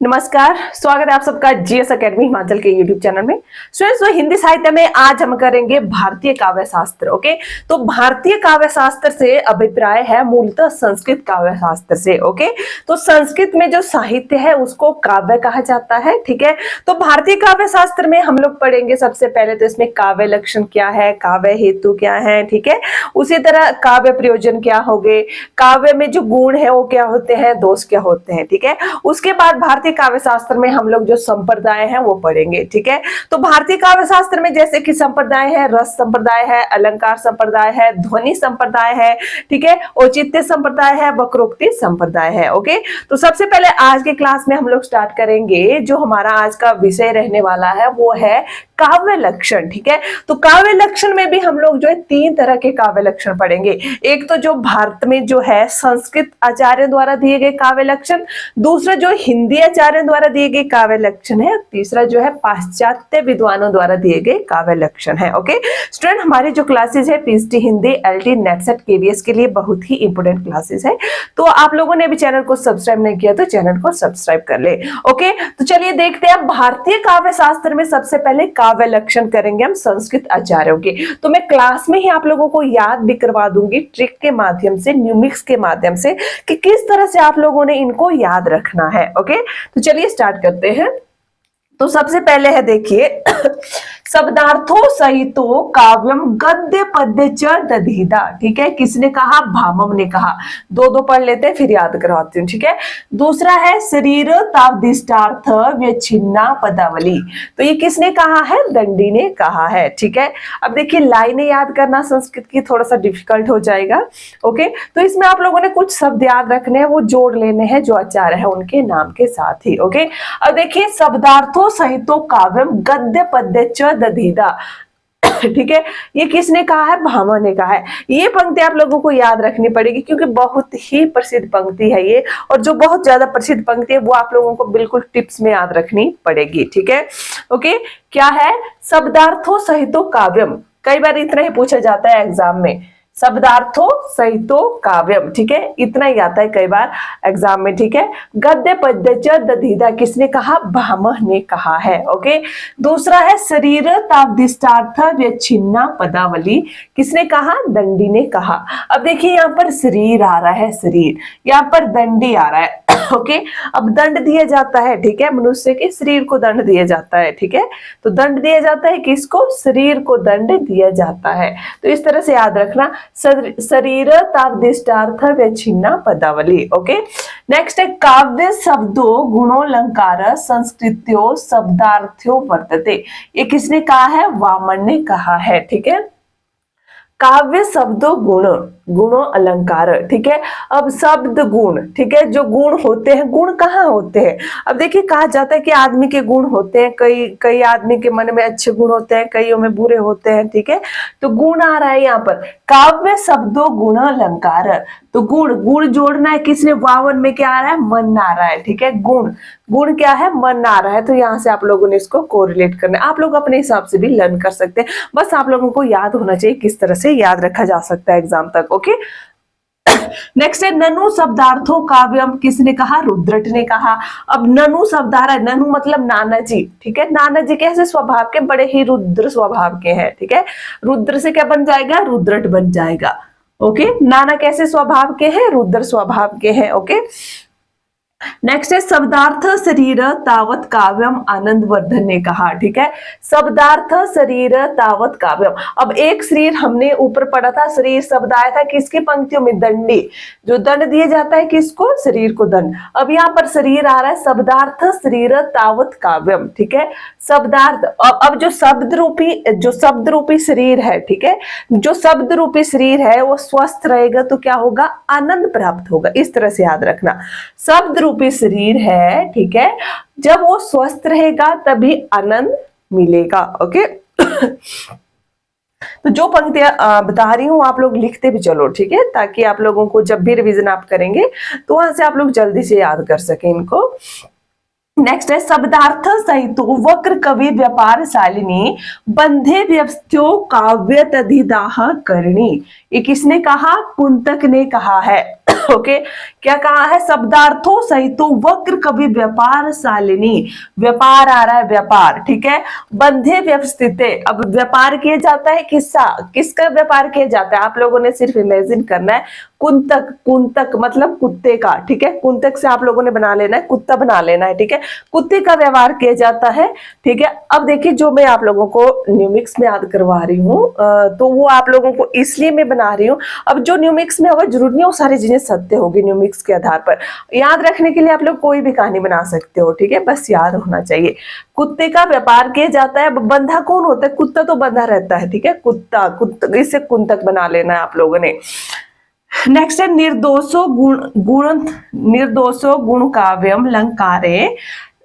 नमस्कार, स्वागत है आप सबका जीएस एकेडमी हिमाचल के यूट्यूब चैनल में। स्टूडेंट्स, तो हिंदी साहित्य में आज हम करेंगे भारतीय काव्य शास्त्र। ओके, तो भारतीय काव्य शास्त्र से अभिप्राय है मूलतः संस्कृत काव्य शास्त्र से। ओके, तो संस्कृत में जो साहित्य है उसको काव्य कहा जाता है। ठीक है, तो भारतीय काव्य शास्त्र में हम लोग पढ़ेंगे सबसे पहले तो इसमें काव्य लक्षण क्या है, काव्य हेतु क्या है। ठीक है, उसी तरह काव्य प्रयोजन क्या हो गए, काव्य में जो गुण है वो क्या होते हैं, दोष क्या होते हैं। ठीक है, उसके बाद भारतीय काव्य शास्त्र में हम लोग जो संप्रदाय हैं वो पढ़ेंगे। ठीक है, तो भारतीय काव्य शास्त्र में जैसे कि संप्रदाय है, रस संप्रदाय है, अलंकार संप्रदाय है, ध्वनि संप्रदाय है, ठीक है, औचित्य संप्रदाय है, वक्रोक्ति संप्रदाय है। ओके, तो सबसे पहले आज के क्लास में हम लोग स्टार्ट करेंगे, जो हमारा आज का विषय रहने वाला है वो है काव्य लक्षण। ठीक है, तो काव्य लक्षण में भी हम लोग जो है तीन तरह के काव्य लक्षण पढ़ेंगे। एक तो जो भारत में जो है संस्कृत आचार्य द्वारा दिए गए काव्य लक्षण, दूसरा जो हिंदी आचार्य द्वारा दिए गए काव्य लक्षण है, तीसरा जो है पाश्चात्य विद्वानों द्वारा दिए गए काव्य लक्षण है। ओके स्टूडेंट, हमारी जो क्लासेस है PhD Hindi, LT, NET SET, KVS के लिए बहुत ही इंपोर्टेंट क्लासेस है। तो आप लोगों ने अभी चैनल को सब्सक्राइब नहीं किया तो चैनल को सब्सक्राइब कर ले। ओके, तो चलिए देखते हैं भारतीय काव्य शास्त्र में सबसे पहले काव्य लक्षण करेंगे हम संस्कृत आचार्यों के। तो मैं क्लास में ही आप लोगों को याद भी करवा दूंगी ट्रिक के माध्यम से, न्यूमिक्स के माध्यम से, कि किस तरह से आप लोगों ने इनको याद रखना है। ओके, तो चलिए स्टार्ट करते हैं। तो सबसे पहले है देखिए शब्दार्थों सहितो काव्यम गद्य पद्य च दधीदा। ठीक है, किसने कहा, भामम ने कहा। दो दो पढ़ लेते हैं फिर याद करवाती हूँ। ठीक है, दूसरा है शरीर तावदिष्टार्थ व्यच्छिन्ना पदावली। तो ये किसने कहा है, दंडी ने कहा है। ठीक है, अब देखिए लाइनें याद करना संस्कृत की थोड़ा सा डिफिकल्ट हो जाएगा। ओके, तो इसमें आप लोगों ने कुछ शब्द याद रखने हैं, वो जोड़ लेने हैं जो आचार्य है उनके नाम के साथ ही। ओके, अब देखिए शब्दार्थों सहितो काव्यम गद्य पद्य च दधीदा। ठीक है, ये किसने कहा है, भामा ने कहा है। ये पंक्ति आप लोगों को याद रखनी पड़ेगी क्योंकि बहुत ही प्रसिद्ध पंक्ति है ये, और जो बहुत ज्यादा प्रसिद्ध पंक्ति है वो आप लोगों को बिल्कुल टिप्स में याद रखनी पड़ेगी। ठीक है, ओके, क्या है, शब्दार्थों सहितो काव्यम। कई बार इतना ही पूछा जाता है एग्जाम में, शब्दार्थों सहितो काव्यम। ठीक है, इतना ही आता है कई बार एग्जाम में। ठीक है, गद्य पद्य च दधीदा किसने कहा, भामह ने कहा है। ओके, दूसरा है शरीर तावदिष्टार्थ व्यच्छिन्ना पदावली, किसने कहा, दंडी ने कहा। अब देखिए यहाँ पर शरीर आ रहा है, शरीर, यहाँ पर दंडी आ रहा है। ओके, अब दंड दिया जाता है। ठीक है, मनुष्य के शरीर को दंड दिया जाता है। ठीक है, तो दंड दिया जाता है किसको, शरीर को दंड दिया जाता है। तो इस तरह से याद रखना, शरीर तावदिष्टार्थ व्यच्छिन्ना पदावली। ओके, नेक्स्ट है काव्य शब्दों गुणोलंकार संस्कृत्यो शब्दार्थ्यो वर्तते। ये किसने कहा है, वामन ने कहा है। ठीक है, काव्य शब्दों गुण, गुणों अलंकार। ठीक है, अब शब्द गुण, ठीक है, जो गुण होते हैं, गुण कहाँ होते हैं। अब देखिए कहा जाता है कि आदमी के गुण होते हैं, कई आदमी के मन में अच्छे गुण होते हैं, कईयों में बुरे होते हैं। ठीक है, तो गुण आ रहा है यहाँ पर, काव्य शब्दों गुण अलंकार। तो गुण, गुण जोड़ना है, किसने, वावन में क्या आ रहा है, मन आ रहा है। ठीक है, गुण, गुण क्या है, मन आ रहा है। तो यहाँ से आप लोगों ने इसको कोरिलेट करना है। आप लोग अपने हिसाब से भी लर्न कर सकते हैं, बस आप लोगों को याद होना चाहिए किस तरह से याद रखा जा सकता है एग्जाम तक। ओके, नेक्स्ट है ननु शब्दार्थों काव्यम, किसने कहा, रुद्रट ने कहा। अब ननु शब्द आ रहा है, ननु मतलब नाना जी। ठीक है, नाना जी कैसे स्वभाव के, बड़े ही रुद्र स्वभाव के हैं। ठीक है, रुद्र से क्या बन जाएगा, रुद्रट बन जाएगा। ओके, नाना कैसे स्वभाव के हैं, रुद्र स्वभाव के हैं। ओके, नेक्स्ट है शब्दार्थ शरीर तावत काव्यम, आनंद वर्धन ने कहा। ठीक है, शब्दार्थ शरीर तावत काव्यम। अब एक शरीर हमने ऊपर पढ़ा था, शरीर शब्द आया था किसकी पंक्तियों में, दंडी, जो दंड दिया जाता है किसको, शरीर को दंड। अब यहाँ पर शरीर आ रहा है, शब्दार्थ शरीर तावत काव्यम। ठीक है, शब्दार्थ, अब जो शब्द रूपी शरीर है, ठीक है, जो शब्द रूपी शरीर है वो स्वस्थ रहेगा तो क्या होगा, आनंद प्राप्त होगा। इस तरह से याद रखना, शब्द रूपी शरीर है, ठीक है, जब वो स्वस्थ रहेगा तभी आनंद मिलेगा। ओके, तो जो पंक्तियां बता रही हूं आप लोग लिखते भी चलो। ठीक है, ताकि आप लोगों को जब भी रिवीजन आप करेंगे तो वहां से आप लोग जल्दी से याद कर सकें इनको। नेक्स्ट है शब्दार्थ सहितो वक्र कवि व्यापार शालिनी बंधे व्यवस्थ्यो काव्य तधिदाह करणी। ये किसने कहा, कुंतक ने कहा है। ओके, क्या कहा है, शब्दार्थों सहित वक्र कवि व्यापार शालिनी, व्यापार आ रहा है, व्यापार, ठीक है, बंधे व्यवस्थित, अब व्यापार किया जाता है, किसका व्यापार किया जाता है, आप लोगों ने सिर्फ इमेजिन करना है, कुंतक, कुंतक मतलब कुत्ते का, ठीक है, कुंतक से आप लोगों ने बना लेना है, कुत्ता बना लेना है, ठीक है, कुत्ते का व्यवहार किया जाता है, ठीक है। अब देखिए जो मैं आप लोगों को न्यूमिक्स में याद करवा रही हूँ, तो वो आप लोगों को इसलिए मैं बना रही हूँ, अब जो न्यूमिक्स में होगा जरूरी नहीं वो सारी चीजें सत्य होगी, न्यूमिक्स के आधार पर याद रखने के लिए आप लोग कोई भी कहानी बना सकते हो, ठीक है, बस याद होना चाहिए। कुत्ते का व्यापार किया जाता है, बंधा कौन होता है, कुत्ता तो बंधा रहता है, ठीक है, कुत्ता, इससे कुंतक बना लेना है आप लोगों ने। नेक्स्ट है निर्दोषो गुण काव्यम लंकारे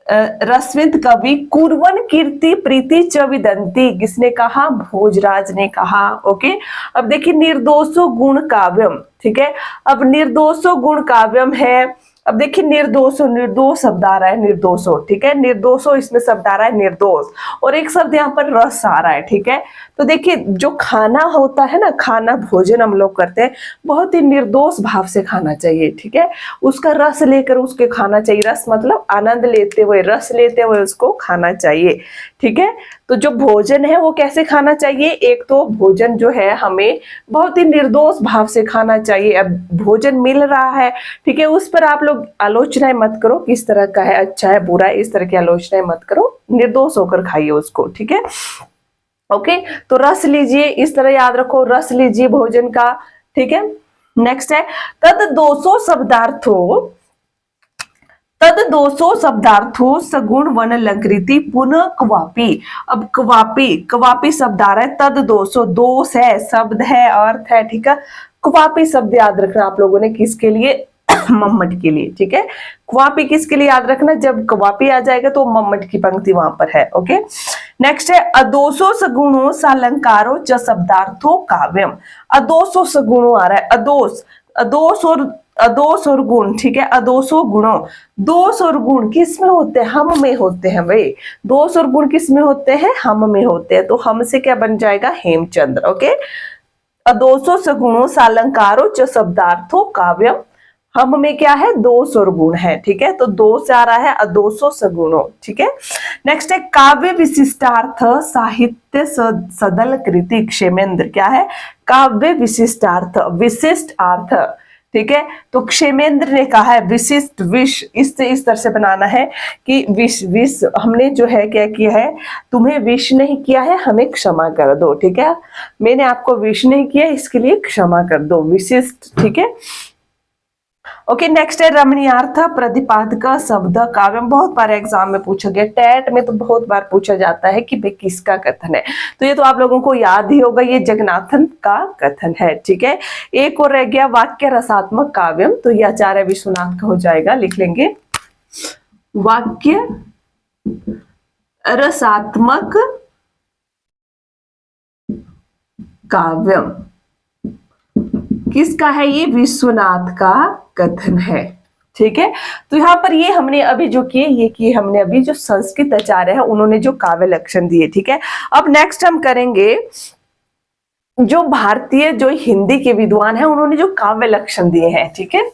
रश्मित कवि कुर्वन कीर्ति प्रीति च विदंती, किसने कहा, भोजराज ने कहा। ओके, अब देखिए निर्दोषो गुण काव्यम, ठीक है, अब निर्दोषो गुण काव्यम है, अब देखिए निर्दोषो, निर्दोष शब्द आ रहा है, निर्दोषो, ठीक है, निर्दोषो इसमें शब्द आ रहा है निर्दोष, और एक शब्द यहाँ पर रस आ रहा है, ठीक है। तो देखिए जो खाना होता है ना, खाना भोजन हम लोग करते हैं, बहुत ही निर्दोष भाव से खाना चाहिए, ठीक है, उसका रस लेकर उसके खाना चाहिए, रस मतलब आनंद लेते हुए, रस लेते हुए उसको खाना चाहिए, ठीक है। तो जो भोजन है वो कैसे खाना चाहिए, एक तो भोजन जो है हमें बहुत ही निर्दोष भाव से खाना चाहिए, अब भोजन मिल रहा है, ठीक है, उस पर आप लोग आलोचनाएं मत करो, किस तरह का है, अच्छा है बुरा है, इस तरह की आलोचनाएं मत करो, निर्दोष होकर खाइए उसको, ठीक है। ओके, तो रस लीजिए, इस तरह याद रखो, रस लीजिए भोजन का, ठीक है। नेक्स्ट है तद दोषो शब्दार्थो सगुण वन लकृति पुनः क्वापी, अब क्वापी, क्वापी शब्द आ रहा है, तद दोषो, दोष है, शब्द है, अर्थ है, ठीक है, क्वापी शब्द याद रखना आप लोगों ने, किसके लिए, मम्मट के लिए, ठीक है, क्वापी किसके लिए याद रखना, जब क्वापी आ जाएगा तो मम्मट की पंक्ति वहां पर है। ओके, नेक्स्ट है अदोषो सगुणो सालंकारो च शब्दार्थो काव्यम, अदोषो सगुणो आ रहा है, अदोष और गुण, ठीक है, अदोषो गुणों, दोष और गुण किस में होते हैं, हम में होते हैं भाई, दोष और गुण किस में होते हैं, हम में होते हैं, तो हम से क्या बन जाएगा, हेमचंद्र। ओके, अदोषो सगुणो सालंकारो च शब्दार्थो काव्यम, हम में क्या है, दोष और गुण है, ठीक है, तो दोष आ रहा है अदोषो सगुणो, ठीक है। नेक्स्ट है काव्य विशिष्टार्थ साहित्य सदल कृति क्षेमेंद्र, क्या है, काव्य विशिष्टार्थ, विशिष्ट अर्थ, ठीक है, तो क्षेमेंद्र ने कहा है विशिष्ट, विष, इस तरह से बनाना है कि विष, विष हमने जो है क्या किया है, तुम्हें विष नहीं किया है, हमें क्षमा कर दो, ठीक है, मैंने आपको विष नहीं किया, इसके लिए क्षमा कर दो, विशिष्ट, ठीक है। ओके, नेक्स्ट है रमणीयार्थ प्रतिपादक शब्द काव्य, बहुत बार एग्जाम में पूछा गया, टेट में तो बहुत बार पूछा जाता है कि भाई किसका कथन है, तो ये तो आप लोगों को याद ही होगा, ये जगन्नाथन का कथन है, ठीक है। एक और रह गया वाक्य रसात्मक काव्यम, तो ये आचार्य विश्वनाथ का हो जाएगा, लिख लेंगे, वाक्य रसात्मक काव्यम किसका है, ये विश्वनाथ का कथन है, ठीक है। तो यहाँ पर ये हमने अभी जो किए, ये किए हमने अभी जो संस्कृत आचार्य है उन्होंने जो काव्य लक्षण दिए, ठीक है। अब नेक्स्ट हम करेंगे जो भारतीय, जो हिंदी के विद्वान हैं उन्होंने जो काव्य लक्षण दिए हैं, ठीक है।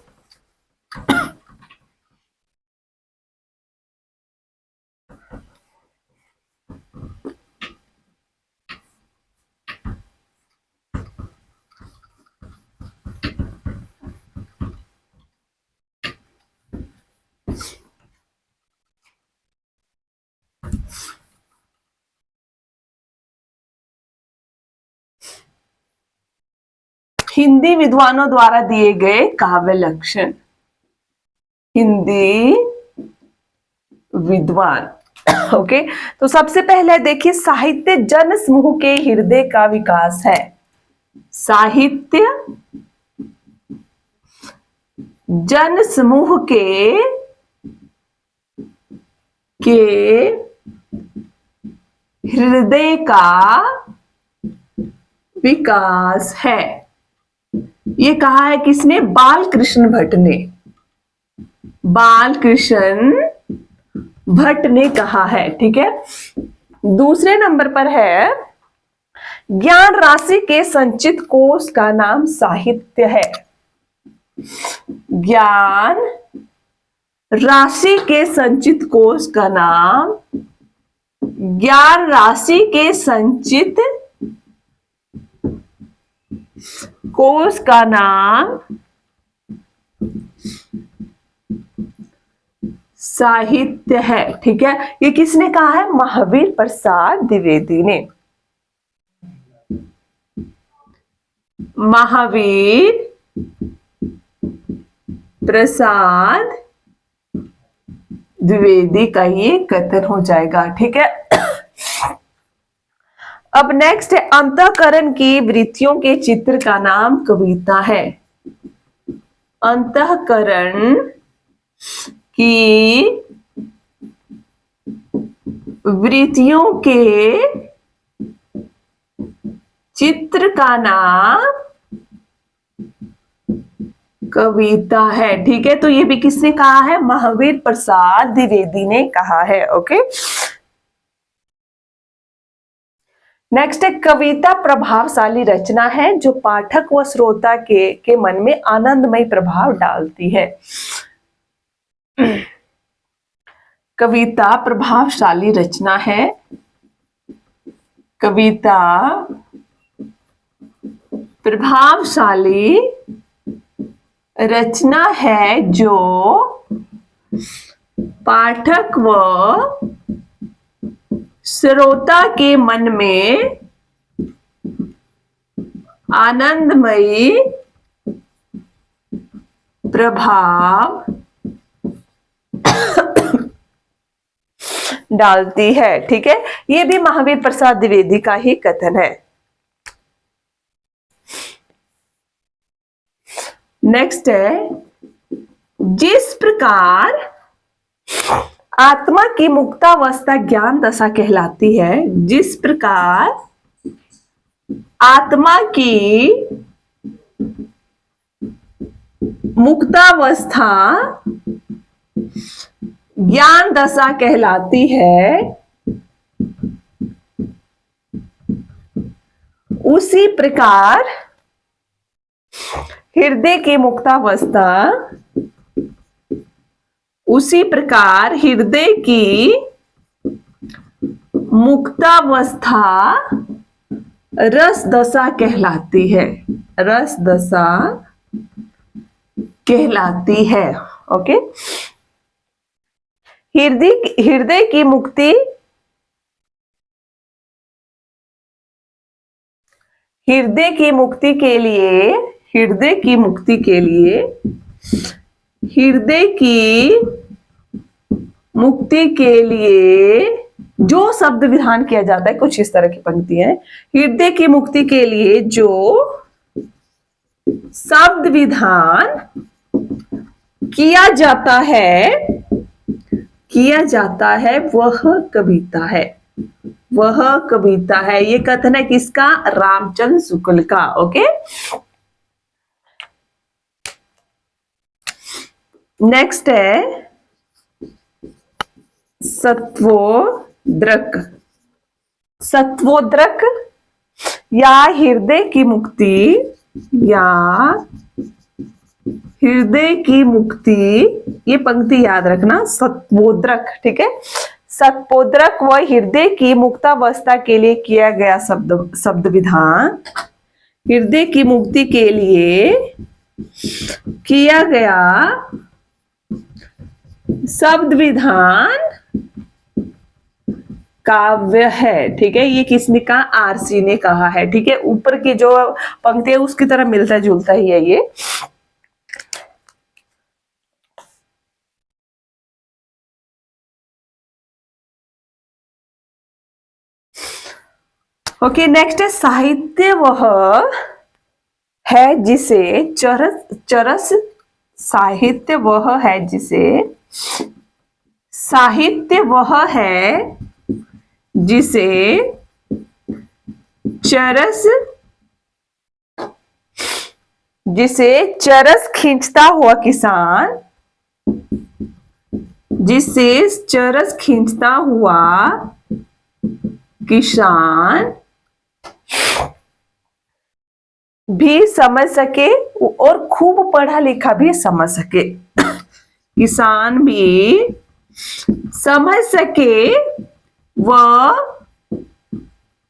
हिंदी विद्वानों द्वारा दिए गए काव्य लक्षण, हिंदी विद्वान। ओके, तो सबसे पहले देखिए साहित्य जन समूह के हृदय का विकास है, साहित्य जन समूह के हृदय का विकास है, ये कहा है किसने, बालकृष्ण भट्ट ने, बालकृष्ण भट्ट ने कहा है, ठीक है। दूसरे नंबर पर है ज्ञान राशि के संचित कोष का नाम साहित्य है, ज्ञान राशि के संचित कोष का नाम, ज्ञान राशि के संचित कोष का नाम साहित्य है। ठीक है, ये किसने कहा है? महावीर प्रसाद द्विवेदी ने। महावीर प्रसाद द्विवेदी का ये कथन हो जाएगा। ठीक है, अब नेक्स्ट है, अंतःकरण की वृत्तियों के चित्र का नाम कविता है। अंतःकरण की वृत्तियों के चित्र का नाम कविता है। ठीक है, तो ये भी किसने कहा है? महावीर प्रसाद द्विवेदी ने कहा है। ओके, नेक्स्ट है, कविता प्रभावशाली रचना है जो पाठक व श्रोता के मन में आनंदमय प्रभाव डालती है। कविता प्रभावशाली रचना है, कविता प्रभावशाली रचना है जो पाठक व श्रोता के मन में आनंदमयी प्रभाव डालती है। ठीक है, ये भी महावीर प्रसाद द्विवेदी का ही कथन है। नेक्स्ट है, जिस प्रकार आत्मा की मुक्तावस्था ज्ञान दशा कहलाती है, जिस प्रकार आत्मा की मुक्तावस्था ज्ञान दशा कहलाती है, उसी प्रकार हृदय की मुक्तावस्था, उसी प्रकार हृदय की मुक्तावस्था रस दशा कहलाती है, रस दशा कहलाती है। ओके, हृदय की मुक्ति, हृदय की मुक्ति के लिए, हृदय की मुक्ति के लिए, हृदय की मुक्ति के लिए जो शब्द विधान किया जाता है, कुछ इस तरह की पंक्ति है। हृदय की मुक्ति के लिए जो शब्द विधान किया जाता है वह कविता है, वह कविता है। ये कथन है किसका? रामचंद्र शुक्ल का। ओके, नेक्स्ट है सत्वोद्रक। सत्वोद्रक या हृदय की मुक्ति, या हृदय की मुक्ति, ये पंक्ति याद रखना, सत्वोद्रक। ठीक है, सत्वोद्रक व हृदय की मुक्तावस्था के लिए किया गया शब्द विधान, हृदय की मुक्ति के लिए किया गया शब्द विधान काव्य है। ठीक है, ये किसने कहा? आरसी ने कहा है। ठीक है, ऊपर की जो पंक्ति है उसकी तरह मिलता जुलता ही है ये। ओके, नेक्स्ट है, साहित्य वह है जिसे चरस साहित्य वह है जिसे, साहित्य वह है जिसे चरस खींचता हुआ किसान, जिसे चरस खींचता हुआ किसान भी समझ सके और खूब पढ़ा लिखा भी समझ सके। किसान भी समझ सके व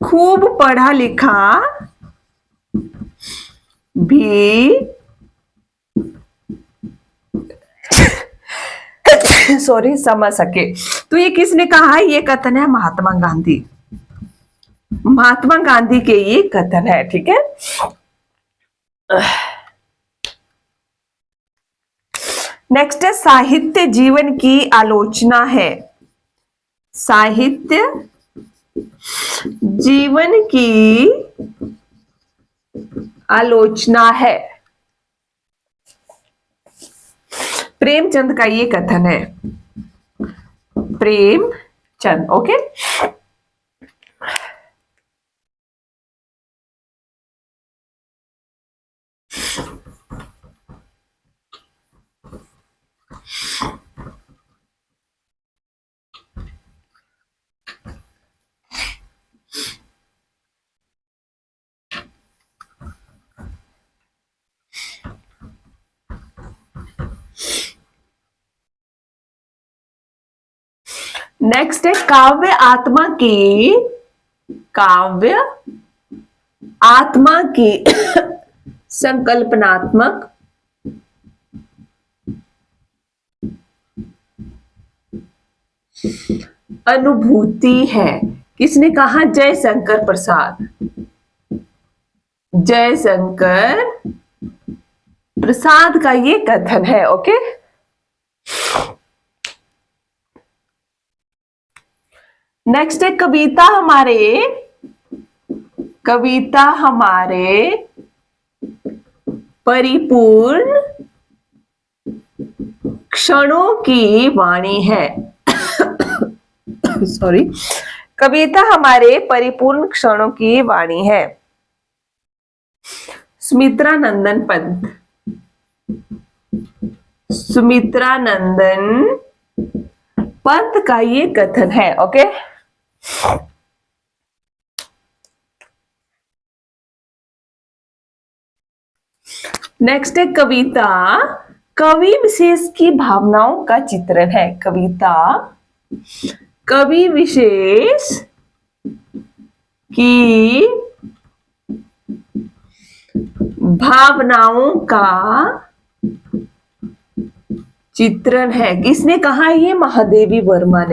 खूब पढ़ा लिखा भी सॉरी समझ सके। तो ये किसने कहा है? ये कथन है महात्मा गांधी। महात्मा गांधी के ये कथन है, ठीक है। नेक्स्ट है साहित्य जीवन की आलोचना है। साहित्य जीवन की आलोचना है। प्रेमचंद का ये कथन है। प्रेमचंद, ओके। नेक्स्ट है काव्य आत्मा की संकल्पनात्मक अनुभूति है। किसने कहा? जयशंकर प्रसाद। जयशंकर प्रसाद का ये कथन है, ओके। नेक्स्ट है कविता हमारे परिपूर्ण क्षणों की वाणी है। सॉरी, कविता हमारे परिपूर्ण क्षणों की वाणी है। सुमित्रा नंदन पंत का ये कथन है, ओके। नेक्स्ट है कविता कवि विशेष की भावनाओं का चित्रण है। कविता कवि विशेष की भावनाओं का चित्रण है। किसने कहा? ये महादेवी वर्मा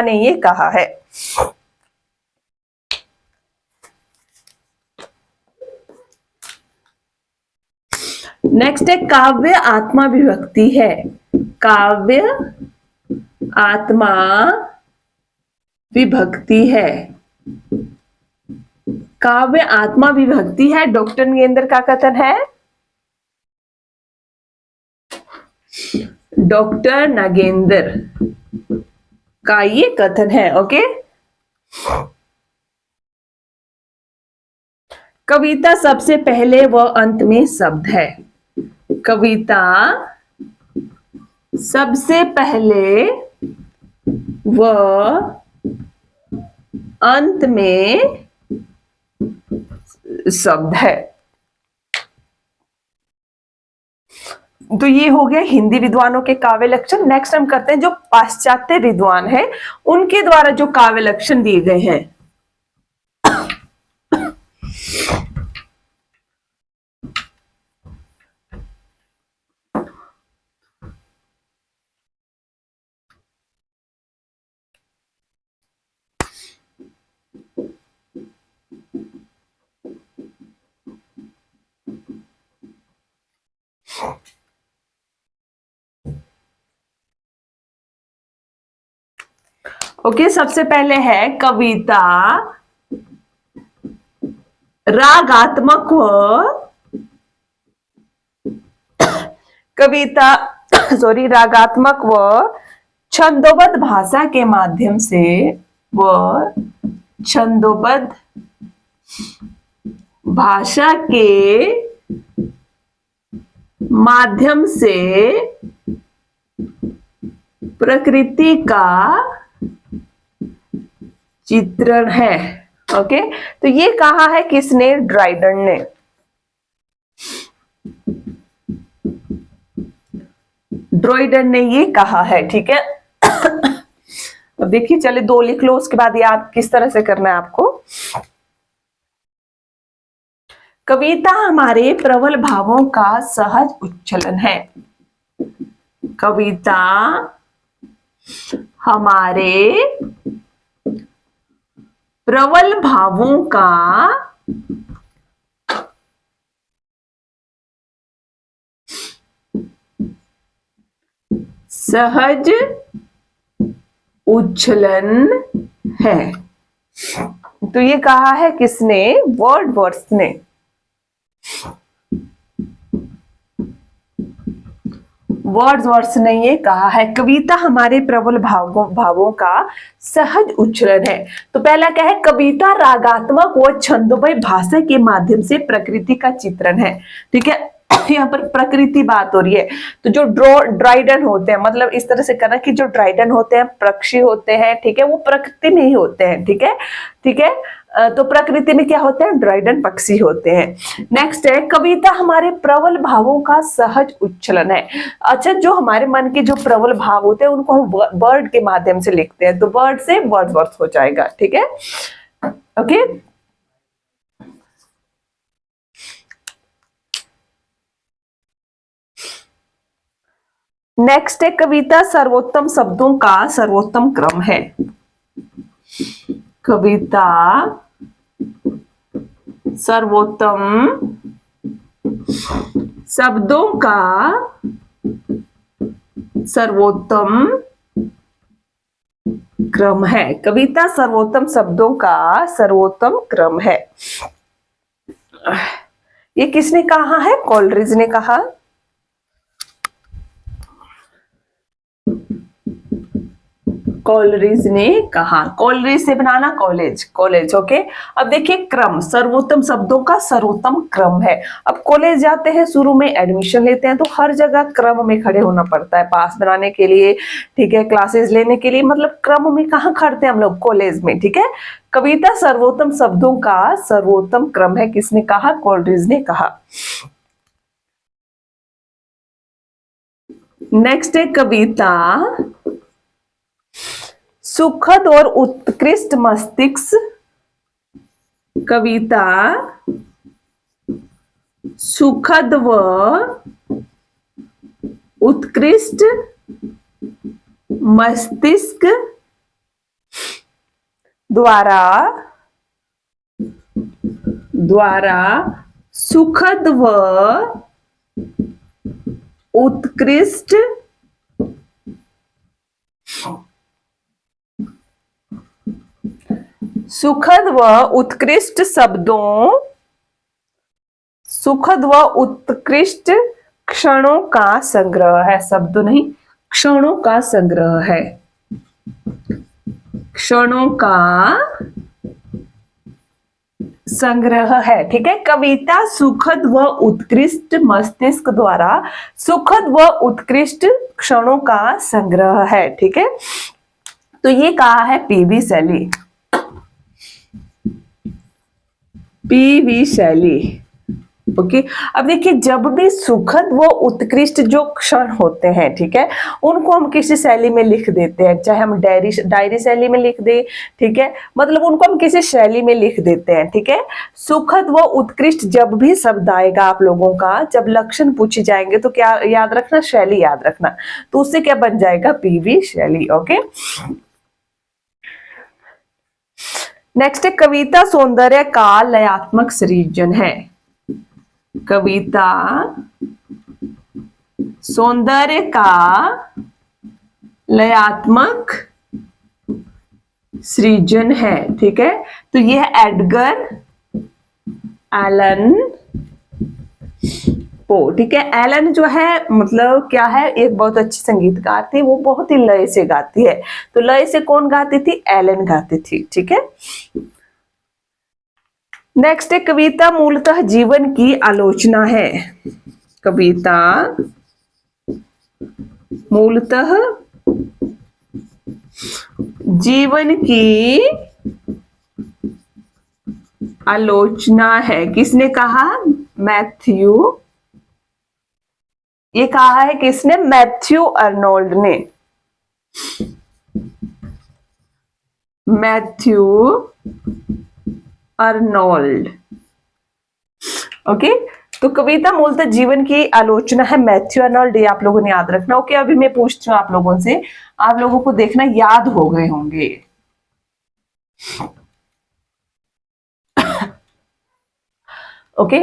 ने ये कहा है। नेक्स्ट है काव्य आत्मा विभक्ति है। काव्य आत्मा विभक्ति है। काव्य आत्मा विभक्ति है। डॉक्टर नगेंद्र का कथन है। डॉक्टर नगेंद्र का ये कथन है, ओके। कविता सबसे पहले व अंत में शब्द है। कविता सबसे पहले व अंत में शब्द है। तो ये हो गया हिंदी विद्वानों के काव्य लक्षण। नेक्स्ट हम करते हैं जो पाश्चात्य विद्वान है उनके द्वारा जो काव्य लक्षण दिए गए हैं। ओके, सबसे पहले है कविता रागात्मक रागात्मक व छंदोबद्ध भाषा के माध्यम से छंदोबद्ध भाषा के माध्यम से प्रकृति का चित्रण है। ओके, तो ये कहा है किसने? ड्राइडन ने। ड्राइडन ने ये कहा है, ठीक है। अब देखिए, चलिए 2 लिख लो, उसके बाद याद किस तरह से करना है आपको। कविता हमारे प्रबल भावों का सहज उच्छलन है। कविता हमारे प्रबल भावों का सहज उच्छलन है। तो ये कहा है किसने? वर्ड्सवर्थ ने। वर्ड्सवर्थ ने ये कहा है, कविता हमारे प्रबल भावों का सहज उच्छलन है। तो पहला क्या है? कविता रागात्मक व छंदोमय भाषा के माध्यम से प्रकृति का चित्रण है, ठीक है। यहाँ पर प्रकृति बात हो रही है। तो जो ड्राइडन होते हैं, मतलब इस तरह से करना कि जो ड्राइडन होते हैं, पक्षी होते हैं, ठीक है, वो प्रकृति में ही होते हैं, ठीक है, ठीक है। तो प्रकृति में क्या होते हैं? ड्राइडन पक्षी होते हैं। नेक्स्ट है, कविता हमारे प्रबल भावों का सहज उच्छलन है। अच्छा, जो हमारे मन के जो प्रबल भाव होते हैं उनको हम वर्ड के माध्यम से लिखते हैं, तो वर्ड से वर्ड्सवर्थ हो जाएगा, ठीक है। ओके, नेक्स्ट है, कविता सर्वोत्तम शब्दों का सर्वोत्तम क्रम है। कविता सर्वोत्तम शब्दों का सर्वोत्तम क्रम है। कविता सर्वोत्तम शब्दों का सर्वोत्तम क्रम है। ये किसने कहा है? कोलरिज ने कहा। कोलरिज ने कहा। कोलरिज से बनाना कॉलेज, ओके। अब देखिए, क्रम सर्वोत्तम शब्दों का सर्वोत्तम क्रम है। अब कॉलेज जाते हैं, शुरू में एडमिशन लेते हैं, तो हर जगह क्रम में खड़े होना पड़ता है पास बनाने के लिए, ठीक है, क्लासेस लेने के लिए, मतलब क्रम में कहाँ खड़ते हैं हम लोग? कॉलेज में, ठीक है। कविता सर्वोत्तम शब्दों का सर्वोत्तम क्रम है, किसने कहा? कोलरिज ने कहा। नेक्स्ट है, कविता सुखद और उत्कृष्ट मस्तिष्क। कविता सुखद व उत्कृष्ट मस्तिष्क द्वारा सुखद व उत्कृष्ट सुखद व उत्कृष्ट शब्दों, सुखद व उत्कृष्ट क्षणों का संग्रह है। शब्दों नहीं, क्षणों का संग्रह है। क्षणों का संग्रह है, ठीक है। कविता सुखद व उत्कृष्ट मस्तिष्क द्वारा सुखद व उत्कृष्ट क्षणों का संग्रह है, ठीक है। तो ये कहा है पीवी शैली। पीवी शैली, ओके। अब देखिए, जब भी सुखद व उत्कृष्ट जो क्षण होते हैं, ठीक है, उनको हम किसी शैली में लिख देते हैं, चाहे हम डायरी शैली में लिख दें, ठीक है, मतलब उनको हम किसी शैली में लिख देते हैं, ठीक है। सुखद व उत्कृष्ट जब भी शब्द आएगा आप लोगों का, जब लक्षण पूछे जाएंगे तो क्या याद रखना? शैली याद रखना। तो उससे क्या बन जाएगा? पीवी शैली, ओके। नेक्स्ट है, कविता सौंदर्य का लयात्मक सृजन है। कविता सौंदर्य का लयात्मक सृजन है, ठीक है। तो यह एडगर एलन पो, ठीक है। एलन जो है, मतलब क्या है, एक बहुत अच्छी संगीतकार थी, वो बहुत ही लय से गाती है। तो लय से कौन गाती थी? एलन गाती थी, ठीक है। नेक्स्ट है, कविता मूलतः जीवन की आलोचना है। कविता मूलतः जीवन की आलोचना है। किसने कहा? मैथ्यू। ये कहा है किसने? मैथ्यू अर्नोल्ड ने। Matthew Arnold. ओके, तो कविता मूलतः जीवन की आलोचना है, मैथ्यू अर्नोल्ड। ये आप लोगों ने याद रखना। ओके, अभी मैं पूछती हूँ आप लोगों से, आप लोगों को देखना याद हो गए होंगे। ओके,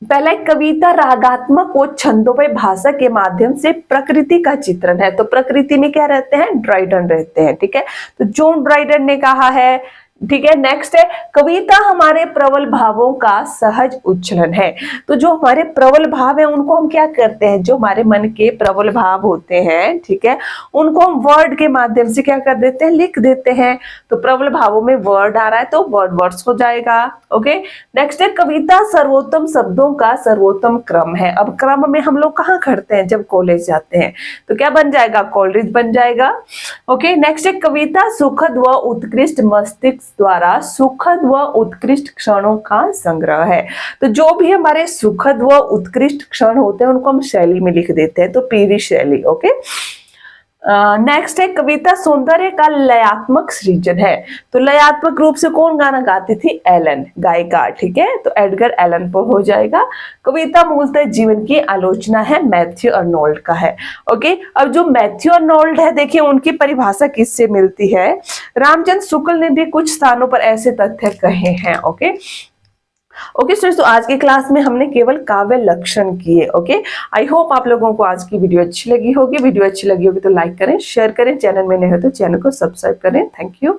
पहला एक कविता रागात्मक और छंदों भाषा के माध्यम से प्रकृति का चित्रण है। तो प्रकृति में क्या रहते हैं? ड्राइडन रहते हैं। ठीक है, तो जॉन ड्राइडन ने कहा है। ठीक है, नेक्स्ट है कविता हमारे प्रबल भावों का सहज उच्छलन है। तो जो हमारे प्रबल भाव है उनको हम क्या करते हैं? जो हमारे मन के प्रबल भाव होते हैं, ठीक है, उनको हम वर्ड के माध्यम से क्या कर देते हैं? लिख देते हैं। तो प्रबल भावों में वर्ड आ रहा है तो वर्ड वर्ड्स हो जाएगा। ओके, नेक्स्ट है कविता सर्वोत्तम शब्दों का सर्वोत्तम क्रम है। अब क्रम में हम लोग कहाँ करते हैं? जब कॉलेज जाते हैं तो क्या बन जाएगा? कॉलेज बन जाएगा। ओके, नेक्स्ट है कविता सुखद व उत्कृष्ट मस्तिष्क द्वारा सुखद व उत्कृष्ट क्षणों का संग्रह है। तो जो भी हमारे सुखद व उत्कृष्ट क्षण होते हैं उनको हम शैली में लिख देते हैं। तो पीवी शैली। ओके, नेक्स्ट है कविता सौंदर्य का लयात्मक सृजन है। तो लयात्मक रूप से कौन गाना गाती थी? एलन, गायिका। ठीक है, तो एडगर एलन पर हो जाएगा। कविता मूलतः जीवन की आलोचना है, मैथ्यू अर्नोल्ड का है। ओके, अब जो मैथ्यू अर्नोल्ड है, देखिए उनकी परिभाषा किससे मिलती है? रामचंद्र शुक्ल ने भी कुछ स्थानों पर ऐसे तथ्य कहे हैं। ओके, ओके स्टूडेंट्स, तो आज की क्लास में हमने केवल काव्य लक्षण किए। ओके, आई होप आप लोगों को आज की वीडियो अच्छी लगी होगी। वीडियो अच्छी लगी होगी तो लाइक करें, शेयर करें, चैनल में नए हो तो चैनल को सब्सक्राइब करें। Thank you.